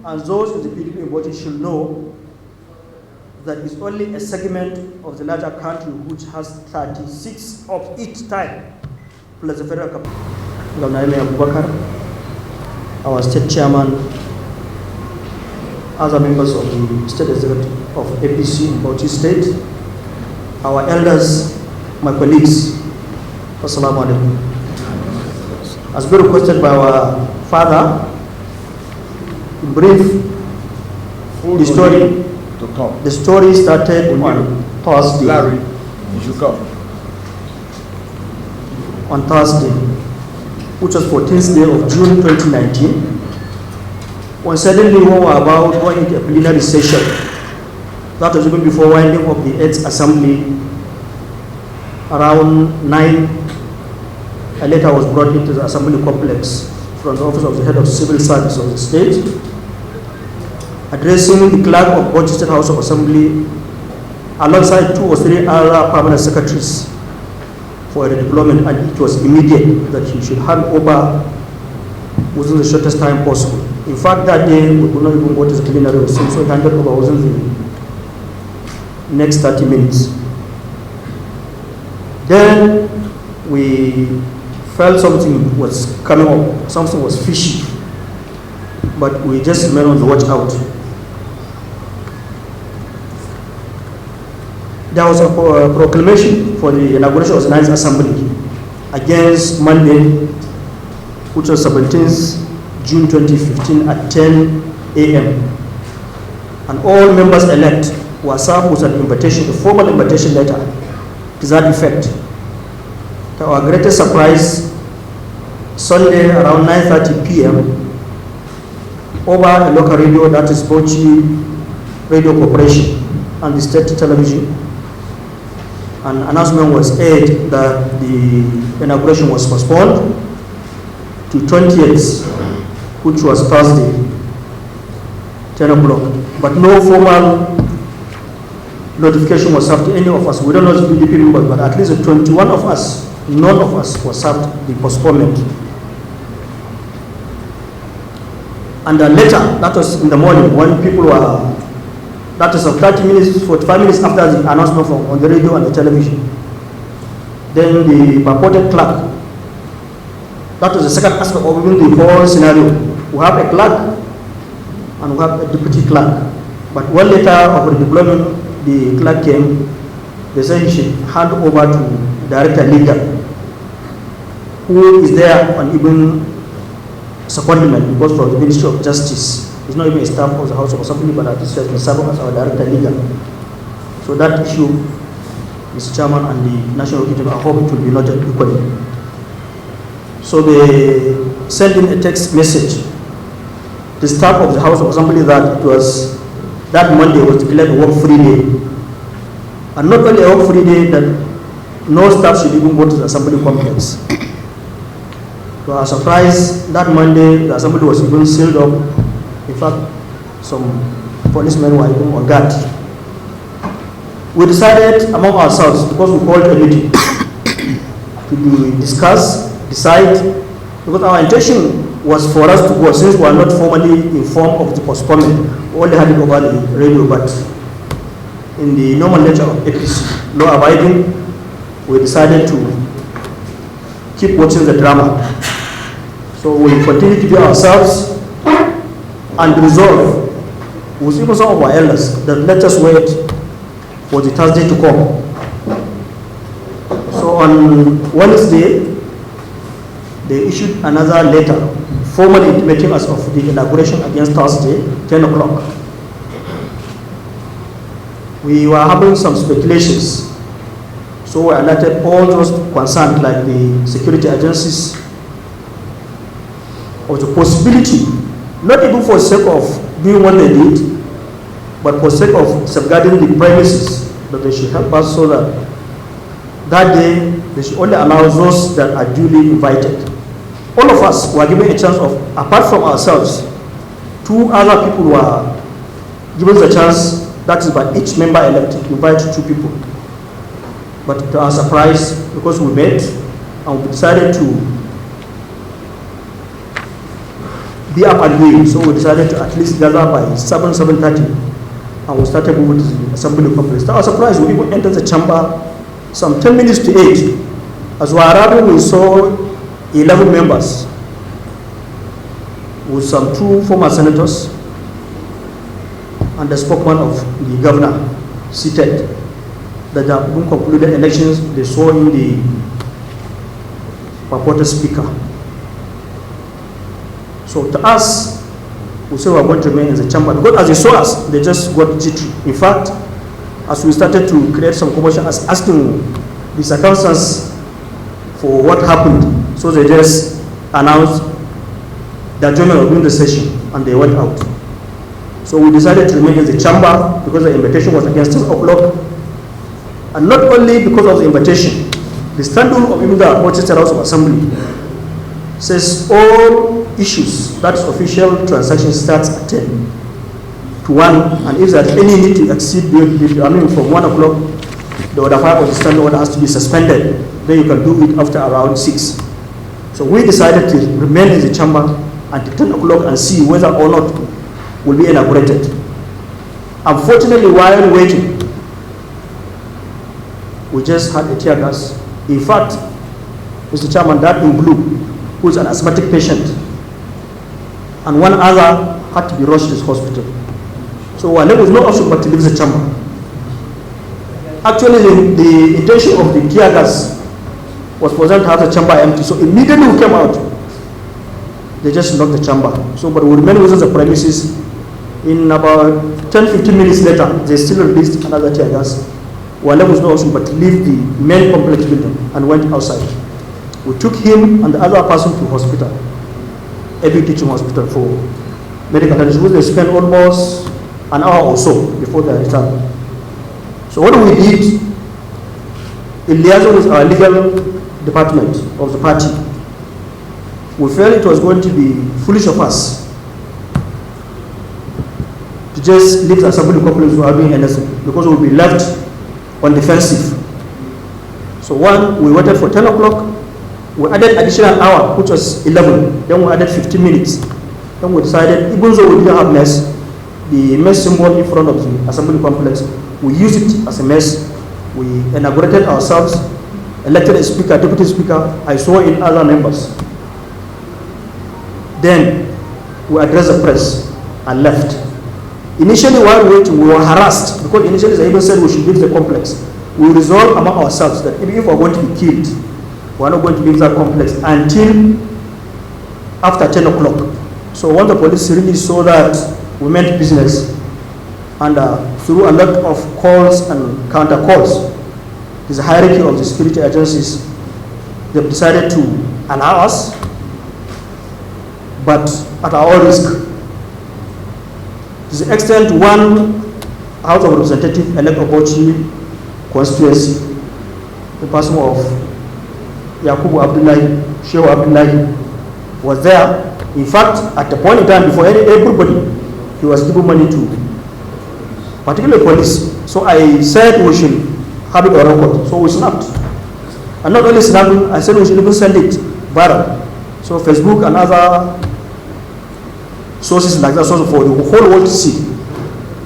and those in the PDP in Bauchi should know that it's only a segment of the larger country which has 36 of each type, plus the federal government. Governor Abubakar, our state chairman, other members of the state executive of APC in Bauchi State, our elders, my colleagues, Assalamu alaikum. As been requested by our father, in brief, the story started on Thursday. Larry, you should come. On Thursday, which was 14th day of June 2019, when suddenly we were about going into a plenary session. That was even before winding up the 8th Assembly. Around 9, a letter was brought into the Assembly complex from the office of the head of civil service of the state, addressing the clerk of Bauchi House of Assembly alongside 2 or 3 other permanent secretaries for a redeployment, and it was immediate that he should hand over within the shortest time possible. In fact, that day we could not even go to the plenary, so he handed over within the next 30 minutes. Then we felt something was coming up, something was fishy, but we just remained on the watch out. There was a proclamation for the inauguration of the 9th Assembly against Monday, which was 17th June 2015 at 10 a.m. And all members elect were served with an invitation, a formal invitation letter to that effect. To our greatest surprise, Sunday around 9:30 p.m., over a local radio, that is Bauchi Radio Corporation and the state television, an announcement was aired that the inauguration was postponed to 20th, which was Thursday, 10 o'clock. But no formal notification was served to any of us. We don't know the PDP members, but at least 21 of us, none of us was served the postponement. And later, that was in the morning, when people were, that is 30 minutes, 45 minutes after the announcement from on the radio and the television, then the purported clerk, that was the second aspect of even the whole scenario. We have a clerk and we have a deputy clerk. But one letter of redeployment, the clerk came, they said he should hand over to Director Legal, who is there on even secondment because from the Ministry of Justice. He's not even a staff of the House of Assembly, but at least he has been serving as our Director Legal. So that issue, Mr. Chairman and the National Executive, I hope it will be noted equally. So they sent in a text message to the staff of the House of Assembly that it was, that Monday was declared a work-free day. And not only a work-free day, that no staff should even go to the Assembly complex. To our surprise, that Monday, the Assembly was even sealed up. In fact, some policemen were even on guard. We decided among ourselves, because we called a meeting, to discuss, decide, because our intention was for us to go, since we were not formally informed of the postponement. We only had it over the radio, but in the normal nature of APC, law abiding, we decided to keep watching the drama. So we continue to be ourselves and resolve with even some of our elders that let us wait for the Thursday to come. So on Wednesday, they issued another letter formally intimating us of the inauguration against Thursday, 10 o'clock. We were having some speculations. So we alerted all those concerned, like the security agencies, of the possibility, not even for the sake of doing what they did, but for the sake of safeguarding the premises, that they should help us so that that day they should only allow those that are duly invited. All of us were given a chance of, apart from ourselves, 2 other people were given the chance, that is by each member elected, to invite 2 people. But to our surprise, because we met and we decided to be up and doing. So we decided to at least gather by 7:30, and we started moving to the assembly complex. To our surprise, we even entered the chamber some 10 minutes to 8. As we arrived, we saw 11 members with some 2 former senators and the spokesman of the governor seated. That have been concluded elections, they saw in the purported speaker. So to us, we said we are going to remain in the chamber, because as they saw us, they just got jittery. In fact, as we started to create some commotion, as asking the circumstances for what happened, so they just announced the adjournment of the session and they went out. So we decided to remain in the chamber because the invitation was against 10 o'clock. And not only because of the invitation, the standard of even the Bauchi House of Assembly says all issues, that is official transaction, starts at 10 to 1, and if there's any need to exceed, from 1 o'clock, the order 5 of the standard order has to be suspended. Then you can do it after around 6. So we decided to remain in the chamber until 10 o'clock and see whether or not will be inaugurated. Unfortunately, while waiting, we just had a tear gas. In fact, Mr. Chairman, that in blue, who is an asthmatic patient, and one other had to be rushed to the hospital. So there was no option but to leave the chamber. Actually, the intention of the tear gas was for them to have the chamber empty. So immediately we came out, they just locked the chamber. So, but we remained within the premises. In about 10-15 minutes later, they still released another tear gas. Well, there was no option but to leave the main complex building and went outside. We took him and the other person to hospital, a big teaching hospital for medical attention. They spent almost an hour or so before they returned. So what we did, in liaison with our legal department of the party, we felt it was going to be foolish of us to just leave the assembly complex without doing anything, because we will be left on defensive. So we waited for 10 o'clock, we added additional hour, which was 11, then we added 15 minutes. Then we decided, even though we didn't have mess, the mess symbol in front of the assembly complex, we used it as a mess. We inaugurated ourselves, elected a speaker, deputy speaker, I saw in other members. Then we addressed the press and left. Initially, while waiting, we were harassed because initially they even said we should leave the complex. We resolved among ourselves that if we are going to be killed, we are not going to leave that complex until after 10 o'clock. So when the police really saw that we meant business, and through a lot of calls and counter calls, there's a hierarchy of the security agencies, they've decided to allow us, but at our own risk. To the extent one House of Representatives elect of Bauchi constituency, the person of Yakubu Abdullahi, Shehu Abdullahi, was there. In fact, at the point in time, before everybody, he was giving money to particularly police. So I said we should have it on record. So we snapped. And not only snapping, I said we should even send it viral. So Facebook and other sources like that, so for the whole world to see.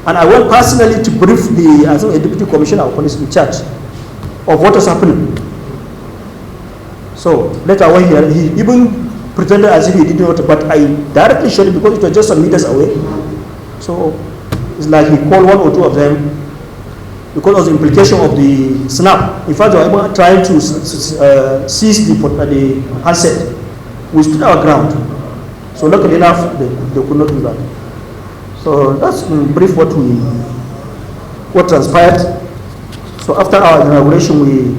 And I went personally to brief I think, a deputy commissioner of police in charge of what was happening. So later on, he even pretended as if he didn't know it, but I directly showed it because it was just some meters away. So it's like he called one or two of them because of the implication of the snap. In fact, they were even trying to seize the handset. We stood our ground. So luckily enough, they could not do that. So that's in brief what transpired. So after our inauguration, we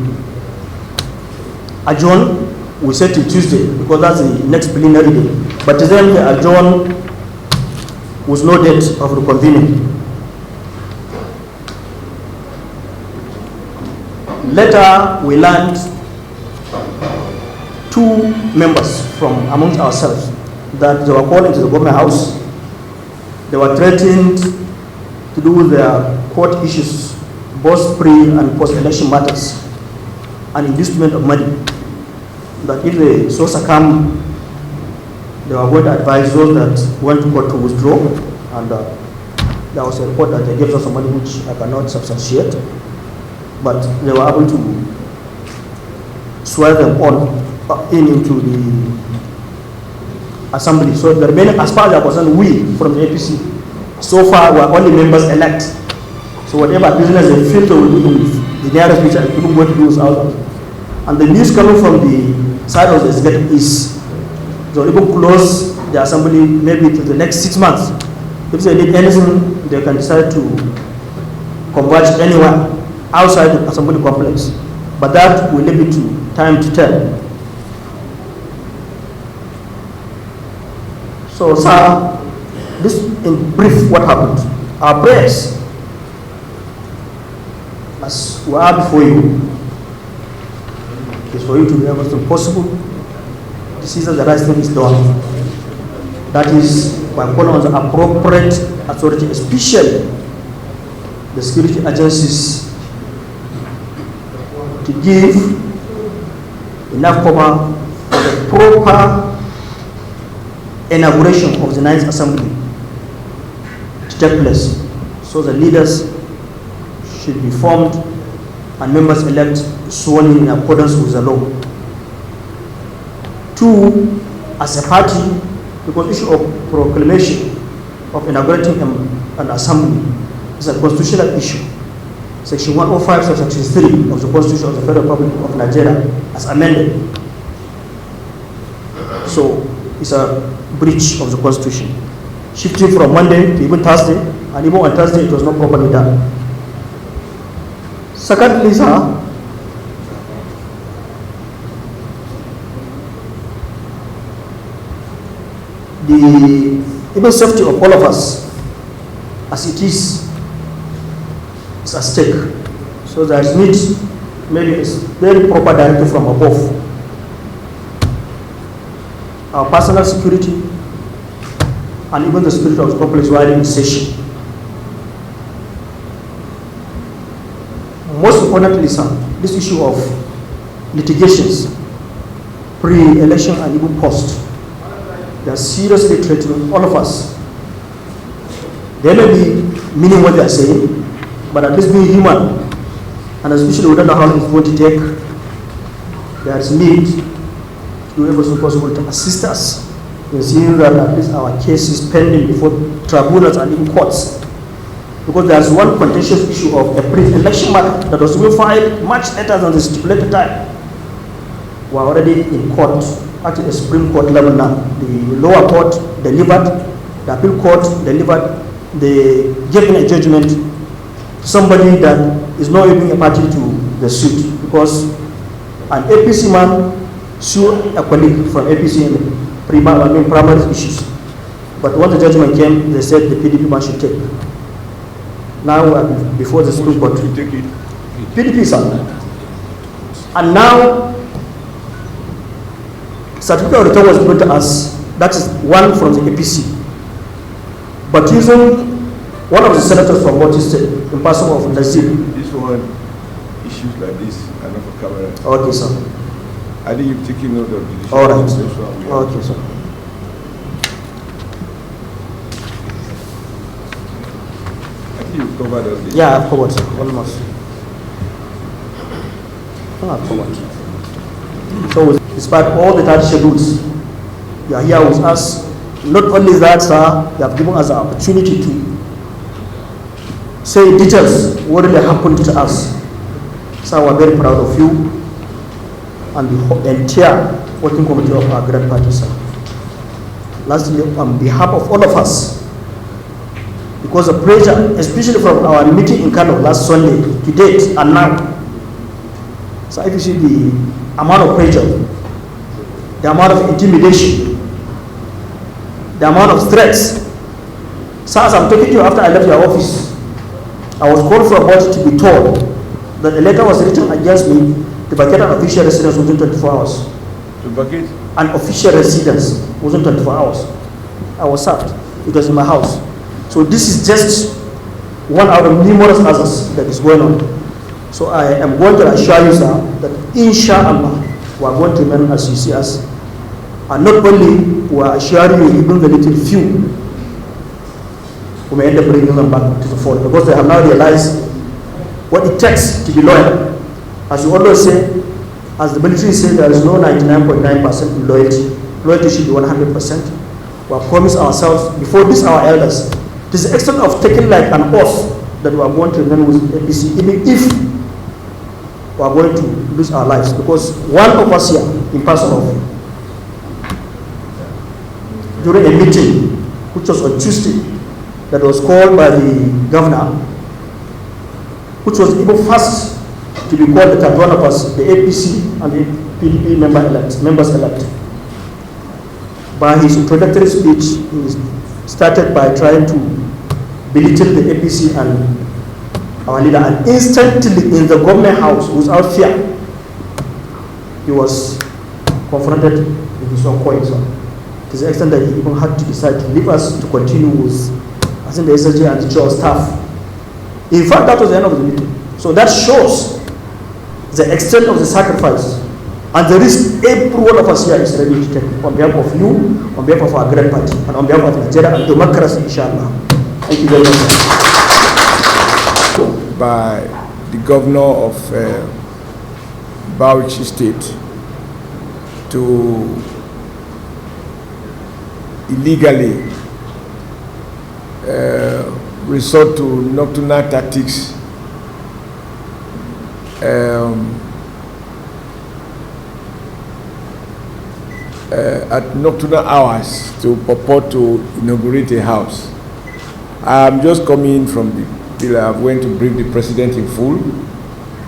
adjourned. We set till Tuesday because that's the next plenary day. But then the adjourned with no date of reconvening. Later, we learned 2 members from amongst ourselves that they were called into the government house. They were threatened to do with their court issues, both pre- and post-election matters, and inducement of money. That if they so succumb they were going to advise those that went to court to withdraw, and there was a report that they gave us some money which I cannot substantiate, but they were able to swear them on into the assembly. So the remaining, as far as I'm concerned, we from the APC, so far we're only members elect. So whatever business they feel they will do in the nearest future, people going to do is out. And the news coming from the side of the executive is they will even close the assembly maybe to the next 6 months. If they need anything, they can decide to converge anywhere outside the assembly complex. But that will leave it to time to tell. So, sir, this in brief what happened. Our prayers, as we are before you, is for you to do everything possible to see that the right thing is done. That is by calling on the appropriate authority, especially the security agencies, to give enough cover for the proper inauguration of the 9th Assembly to take place. So the leaders should be formed and members elect sworn in accordance with the law. 2, as a party, because issue of proclamation of inaugurating an assembly is a constitutional issue. Section 105, Section 3 of the Constitution of the Federal Republic of Nigeria as amended. So it's a breach of the Constitution. Shifting from Monday to even Thursday, and even on Thursday it was not properly done. Secondly, sir, the even safety of all of us, as it is at stake. So there is need, maybe it's very proper directive from above. Our personal security and even the security of the complex while in session. Most importantly, sir, this issue of litigations, pre-election and even post, they are seriously threatening all of us. They may be meaning what they are saying, but at least being human, and especially we don't know how long it's going to take, there is need to do everything possible to assist us in seeing that at least our case is pending before tribunals and even courts. Because there's one contentious issue of a pre-election matter that was even filed much later than the stipulated time. We're already in court, actually the Supreme Court level now. The lower court delivered, the appeal court delivered, they gave a judgment to somebody that is not even a party to the suit, because an APC man sued a colleague from APC in primary issues. But when the judgment came, they said the PDP man should take. Now before the Supreme Court, PDP sir. And now certificate of return was given to us. That is one from the APC. But using one of the senators from Bauchi State, in person of Nazir. This one, issues like this are not for camera. Okay, sir. I think you've taken note of the issue. All right. Okay, sir. I think you've covered all this. Yeah, I've covered, sir. Almost. I've covered. So, despite all the 30 schedules, you are here with us. Not only that, sir, you have given us the opportunity to say details what really happened to us. So we're very proud of you and the entire working committee of our great party, sir. Lastly, on behalf of all of us, because of pressure, especially from our meeting in Kano last Sunday to date and now, so if you see the amount of pressure, the amount of intimidation, the amount of threats. So as I'm talking to you after I left your office, I was called for a body to be told that a letter was written against me to vacate an official residence within 24 hours. To vacate? An official residence within 24 hours. I was sacked. It was in my house. So this is just one out of numerous others that is going on. So I am going to assure you, sir, that inshallah, we are going to remain as you see us. And not only we are assuring you, even the little few, we may end up bringing them back to the fold, because they have now realized what it takes to be loyal. As you always say, as the military say, there is no 99.9% loyalty. Loyalty should be 100%. We have promised ourselves before this, our elders, to the extent of taking like an oath that we are going to remain with APC, even if we are going to lose our lives. Because one of us here, in person, during a meeting which was on Tuesday, that was called by the governor, which was even first to be called at one of us, the APC and the PDP members elect. By his introductory speech, he started by trying to belittle the APC and our leader, and instantly in the government house, without fear, he was confronted with his own coins. To the extent that he even had to decide to leave us to continue with, I think, the SSG and the church staff. In fact, that was the end of the meeting. So that shows the extent of the sacrifice and the risk every one of us here is ready to take on behalf of you, on behalf of our great party, and on behalf of Nigeria and democracy, inshallah. Thank you very much. By the governor of Bauchi State to illegally resort to nocturnal tactics at nocturnal hours to purport to inaugurate a house. I'm just coming from the bill. I went to brief the president in full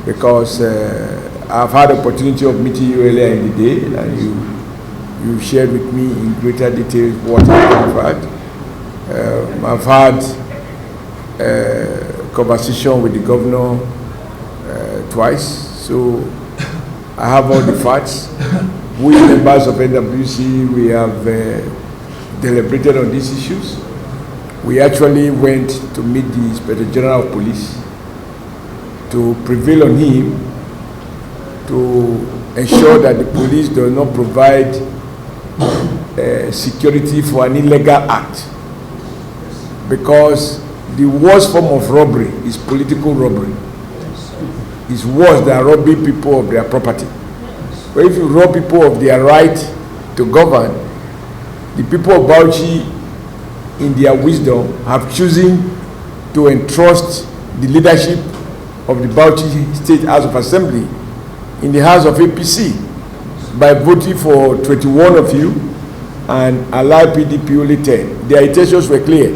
because I've had the opportunity of meeting you earlier in the day, and you shared with me in greater detail what I've had. I've had a conversation with the governor twice, so I have all the facts. We members of NWC, we have deliberated on these issues. We actually went to meet the Inspector General of Police to prevail on him to ensure that the police do not provide security for an illegal act, because the worst form of robbery is political robbery. It's worse than robbing people of their property. But if you rob people of their right to govern, the people of Bauchi, in their wisdom, have chosen to entrust the leadership of the Bauchi State House of Assembly in the House of APC by voting for 21 of you and allow PDP only 10. Their intentions were clear,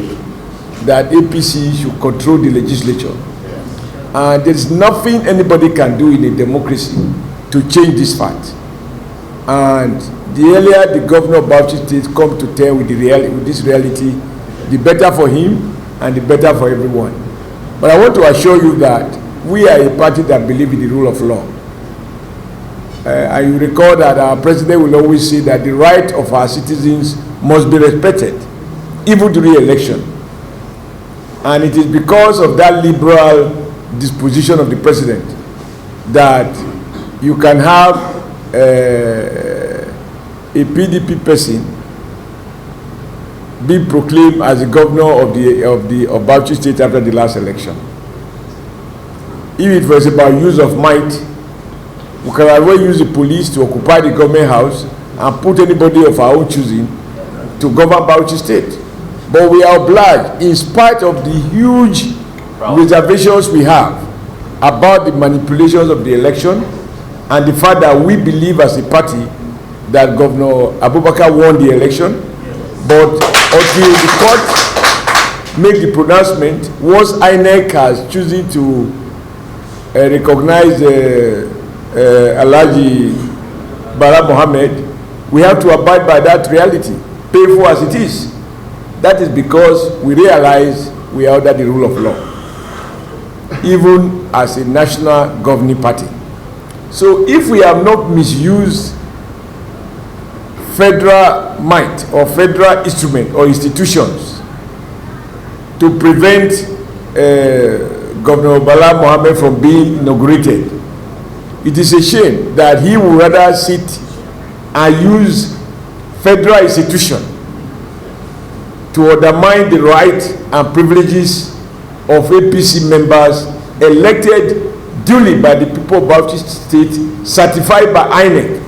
that APC should control the legislature. And there's nothing anybody can do in a democracy to change this fact. And the earlier the governor of Bauchi State come to tell with this reality, the better for him and the better for everyone. But I want to assure you that we are a party that believes in the rule of law. And you recall that our president will always say that the right of our citizens must be respected, even during election. And it is because of that liberal disposition of the president that you can have a PDP person be proclaimed as the governor of Bauchi State after the last election. If it was about use of might, we can as well use the police to occupy the government house and put anybody of our own choosing to govern Bauchi State. But we are obliged, in spite of the huge reservations we have about the manipulations of the election and the fact that we believe as a party that Governor Abubakar won the election, but until the court make the pronouncement, once INEC has chosen to recognize Alhaji Bala Mohammed, we have to abide by that reality, painful as it is. That is because we realize we are under the rule of law, even as a national governing party. So if we have not misused federal might or federal instrument or institutions to prevent Governor Bala Mohammed from being inaugurated, it is a shame that he would rather sit and use federal institution to undermine the rights and privileges of APC members elected duly by the people of Bauchi State, certified by INEC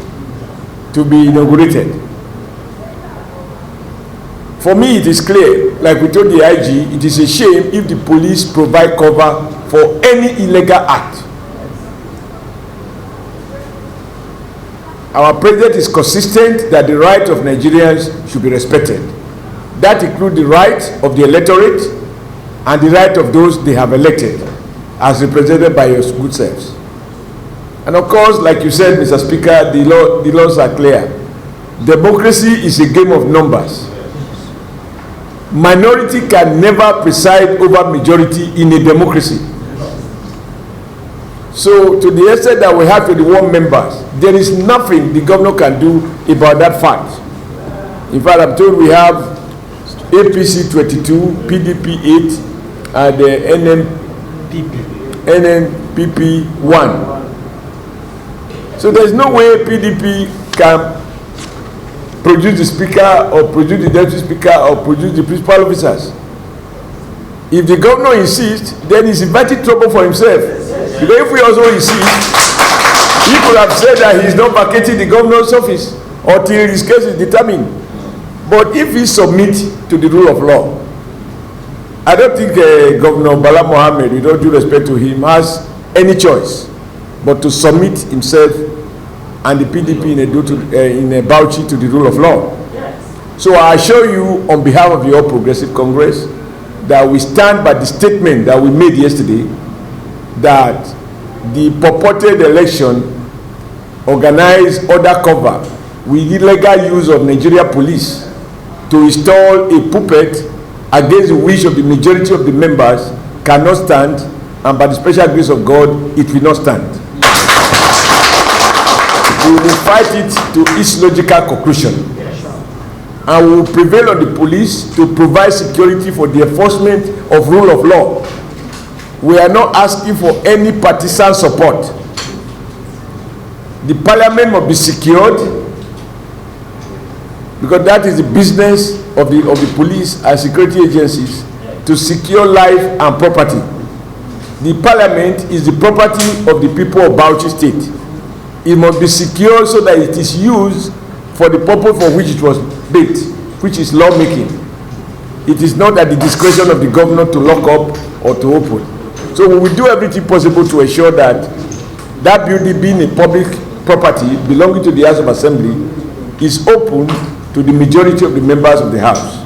to be inaugurated. For me, it is clear, like we told the IG, it is a shame if the police provide cover for any illegal act. Our president is consistent that the rights of Nigerians should be respected. That includes the rights of the electorate and the right of those they have elected, as represented by your good selves. And of course, like you said, Mr. Speaker, the laws are clear. Democracy is a game of numbers. Minority can never preside over majority in a democracy. So, to the extent that we have 21 members, there is nothing the governor can do about that fact. In fact, I'm told we have APC 22, PDP 8, and the NNPP 1. So there's no way PDP can produce the speaker or produce the deputy speaker or produce the principal officers. If the governor insists, then he's inviting trouble for himself. Because if we also insist, he could have said that he's not vacating the governor's office until his case is determined. But if he submits to the rule of law, I don't think Governor Bala Mohammed, with all due respect to him, has any choice but to submit himself and the PDP in Bauchi to the rule of law. Yes. So I assure you, on behalf of the All Progressive Congress, that we stand by the statement that we made yesterday, that the purported election organized undercover with illegal use of Nigeria police to install a puppet against the wish of the majority of the members cannot stand, and by the special grace of God, it will not stand. We will fight it to its logical conclusion, and we will prevail on the police to provide security for the enforcement of rule of law. We are not asking for any partisan support. The parliament must be secured, because that is the business of the police and security agencies, to secure life and property. The parliament is the property of the people of Bauchi State. It must be secure so that it is used for the purpose for which it was built, which is lawmaking. It is not at the discretion of the governor to lock up or to open. So we will do everything possible to ensure that that building, being a public property belonging to the House of Assembly, is open to the majority of the members of the House.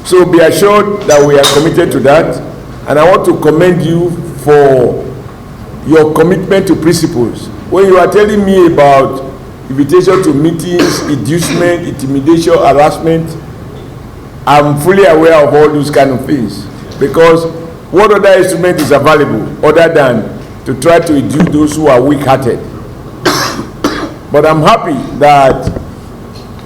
So be assured that we are committed to that, and I want to commend you for your commitment to principles. When you are telling me about invitation to meetings, inducement, intimidation, harassment, I'm fully aware of all those kind of things, because what other instrument is available other than to try to induce those who are weak-hearted? But I'm happy that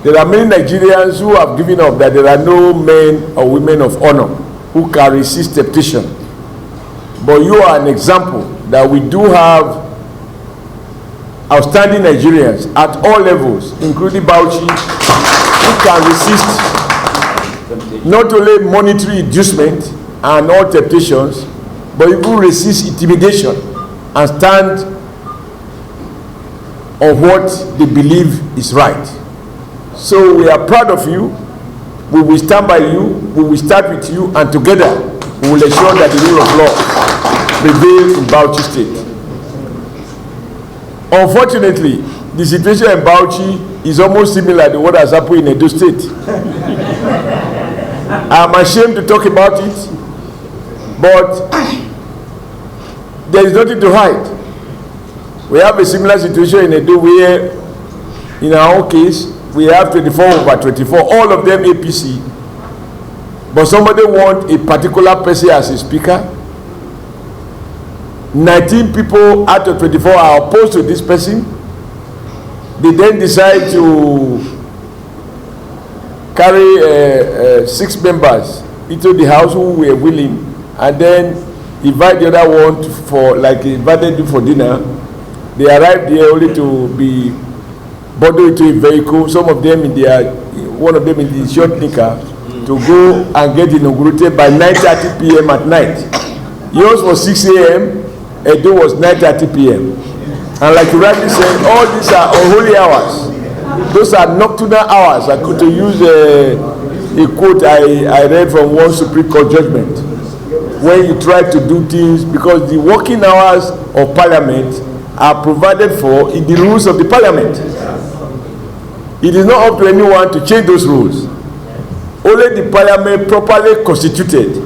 there are many Nigerians who have given up, that there are no men or women of honor who can resist temptation. But you are an example that we do have outstanding Nigerians at all levels, including Bauchi, who can resist not only monetary inducement and all temptations, but even resist intimidation and stand on what they believe is right. So we are proud of you. We will stand by you. We will start with you, and together we will ensure that the rule of law prevails in Bauchi State. Unfortunately, the situation in Bauchi is almost similar to what has happened in Edo State. I'm ashamed to talk about it, but there is nothing to hide. We have a similar situation in Edo, where in our own case we have 24/24, all of them APC, but somebody want a particular person as a speaker. 19 people out of 24 are opposed to this person. They then decide to carry 6 members into the house who were willing, and then invite the other one for, like, invited you for dinner. They arrived there only to be bundle into a vehicle, some of them in their, one of them in the short knicker, to go and get inaugurated by 9:30 p.m. at night. Yours was 6 a.m., Edo was 9:30 p.m. And like you rightly said, all these are unholy hours. Those are nocturnal hours. I could use a quote I read from one Supreme Court judgment, when you try to do things, because the working hours of Parliament are provided for in the rules of the Parliament. It is not up to anyone to change those rules. Only the Parliament properly constituted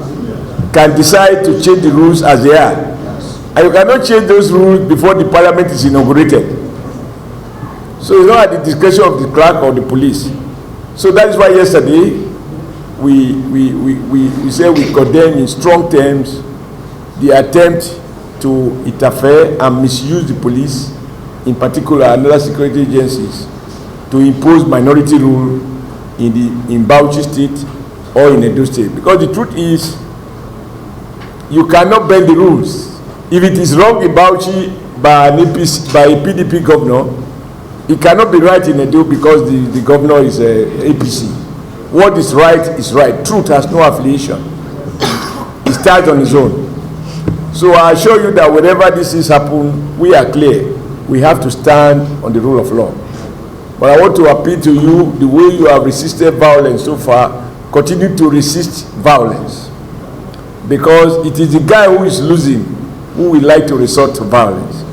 can decide to change the rules as they are. And you cannot change those rules before the Parliament is inaugurated. So it's not at the discretion of the clerk or the police. So that is why yesterday we say we condemn in strong terms the attempt to interfere and misuse the police, in particular and other security agencies, to impose minority rule in Bauchi State or in Edo State. Because the truth is, you cannot bend the rules. If it is wrong in Bauchi by an APC, by a PDP governor, it cannot be right in Edo because the governor is APC. What is right. Truth has no affiliation. It stands on its own. So I assure you that wherever this is happen, we are clear. We have to stand on the rule of law. But I want to appeal to you, the way you have resisted violence so far, continue to resist violence. Because it is the guy who is losing who will like to resort to violence.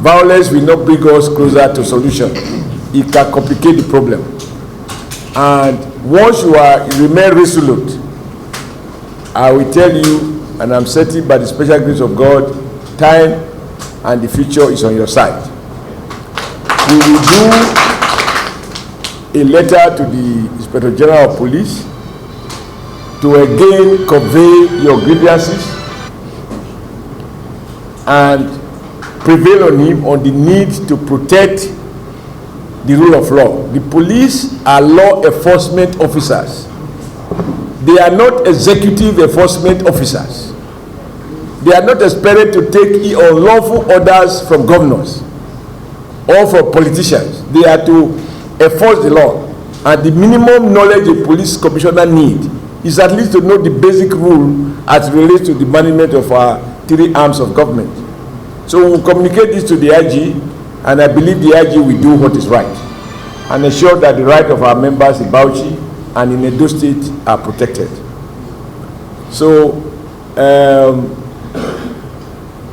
Violence will not bring us closer to solution. It can complicate the problem. And once you remain resolute, I will tell you, and I'm certain by the special grace of God, time and the future is on your side. We will do a letter to the Inspector General of Police to again convey your grievances and prevail on him on the need to protect the rule of law. The police are law enforcement officers. They are not executive enforcement officers. They are not expected to take unlawful orders from governors or from politicians. They are to enforce the law. And the minimum knowledge a police commissioner needs is at least to know the basic rule as it relates to the management of our three arms of government. So we'll communicate this to the IG, and I believe the IG will do what is right and ensure that the rights of our members in Bauchi and in Edo State are protected. So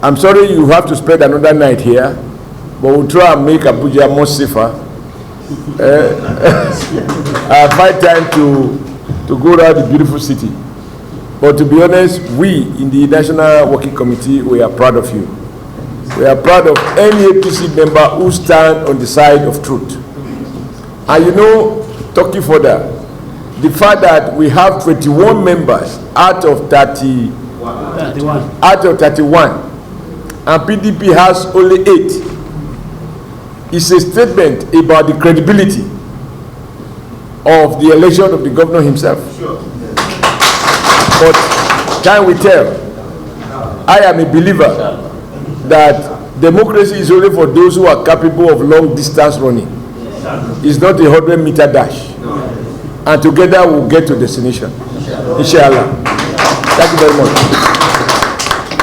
I'm sorry you have to spend another night here, but we'll try and make Abuja more safer. I find time to go around the beautiful city. But to be honest, we in the National Working Committee, we are proud of you. We are proud of any APC member who stand on the side of truth. And you know, talking further, the fact that we have 21 members out of 31, and PDP has only 8, is a statement about the credibility of the election of the governor himself. Sure. But time will tell. I am a believer that democracy is only for those who are capable of long distance running. It's not a 100-meter dash. And together we'll get to destination. Inshallah. Thank you very much.